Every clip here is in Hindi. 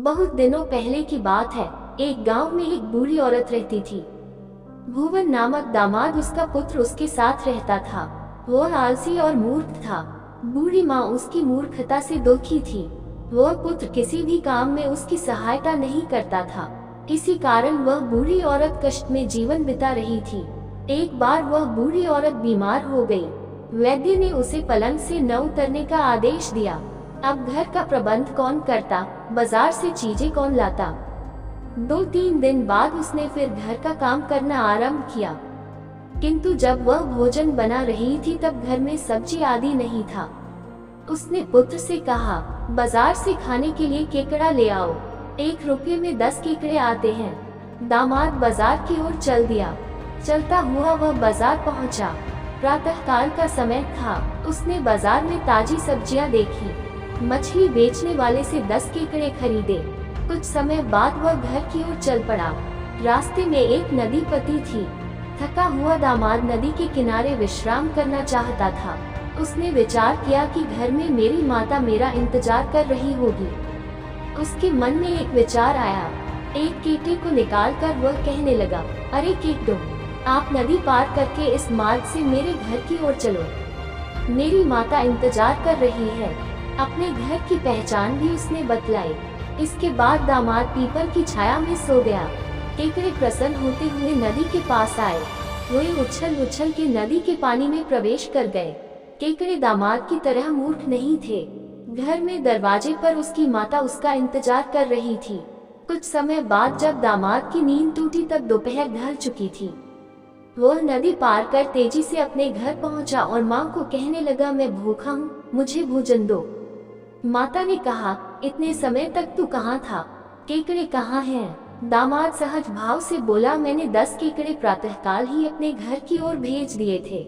बहुत दिनों पहले की बात है। एक गांव में एक बूढ़ी औरत रहती थी। भुवन नामक दामाद उसका पुत्र उसके साथ रहता था। वो आलसी और मूर्ख था। बूढ़ी माँ उसकी मूर्खता से दुखी थी। वह पुत्र किसी भी काम में उसकी सहायता नहीं करता था। इसी कारण वह बूढ़ी औरत कष्ट में जीवन बिता रही थी। एक बार वह बूढ़ी औरत बीमार हो गई। वैद्य ने उसे पलंग से न उतरने का आदेश दिया। अब घर का प्रबंध कौन करता, बाजार से चीजें कौन लाता। 2-3 दिन बाद उसने फिर घर का काम करना आरंभ किया। किंतु जब वह भोजन बना रही थी तब घर में सब्जी आदि नहीं था। उसने पुत्र से कहा, बाजार से खाने के लिए केकड़ा ले आओ। 1 रुपये में 10 केकड़े आते हैं। दामाद बाजार की ओर चल दिया। चलता हुआ वह बाजार पहुंचा। प्रातःकाल का समय था। उसने बाजार में ताजी सब्जियां देखी। मछली बेचने वाले से 10 केकड़े खरीदे। कुछ समय बाद वह घर की ओर चल पड़ा। रास्ते में एक नदी पती थी। थका हुआ दामाद नदी के किनारे विश्राम करना चाहता था। उसने विचार किया कि घर में मेरी माता मेरा इंतजार कर रही होगी। उसके मन में एक विचार आया। एक केकड़े को निकालकर वह कहने लगा, अरे केकड़ो, आप नदी पार करके इस मार्ग से मेरे घर की ओर चलो। मेरी माता इंतजार कर रही है। अपने घर की पहचान भी उसने बतलाई। इसके बाद दामाद पीपल की छाया में सो गया। केकड़े प्रसन्न होते हुए नदी के पास आए। वे उछल उछल के नदी के पानी में प्रवेश कर गए। केकड़े दामाद की तरह मूर्ख नहीं थे। घर में दरवाजे पर उसकी माता उसका इंतजार कर रही थी। कुछ समय बाद जब दामाद की नींद टूटी तब दोपहर ढल चुकी थी। वह नदी पार कर तेजी से अपने घर पहुंचा और माँ को कहने लगा, मैं भूखा हूँ, मुझे भोजन दो। माता ने कहा, इतने समय तक तू कहाँ था? केकड़े कहाँ हैं? दामाद सहज भाव से बोला, मैंने 10 केकड़े प्रातःकाल ही अपने घर की ओर भेज दिए थे।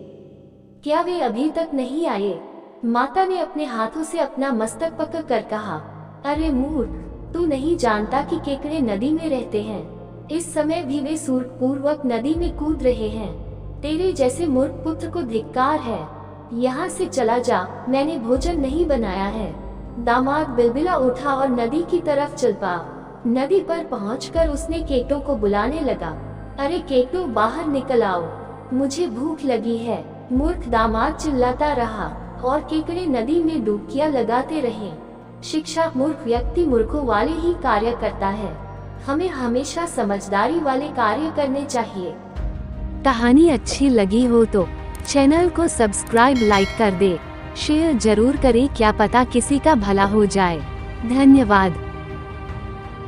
क्या वे अभी तक नहीं आए? माता ने अपने हाथों से अपना मस्तक पकड़ कर कहा, अरे मूर्ख, तू नहीं जानता कि केकड़े नदी में रहते हैं। इस समय भी वे सूरपूर्वक नदी में कूद रहे हैं। तेरे जैसे मूर्ख पुत्र को धिक्कार है। यहाँ से चला जा, मैंने भोजन नहीं बनाया है। दामाद बिलबिला उठा और नदी की तरफ चल पड़ा। नदी पर पहुंचकर उसने केकड़ों को बुलाने लगा, अरे केकड़ों, बाहर निकल आओ, मुझे भूख लगी है। मूर्ख दामाद चिल्लाता रहा और केकड़े नदी में डुबकियां लगाते रहे। शिक्षा मूर्ख व्यक्ति मूर्खों वाले ही कार्य करता है। हमें हमेशा समझदारी वाले कार्य करने चाहिए। कहानी अच्छी लगी हो तो चैनल को सब्सक्राइब, लाइक कर दे। शेयर जरूर करें, क्या पता किसी का भला हो जाए। धन्यवाद।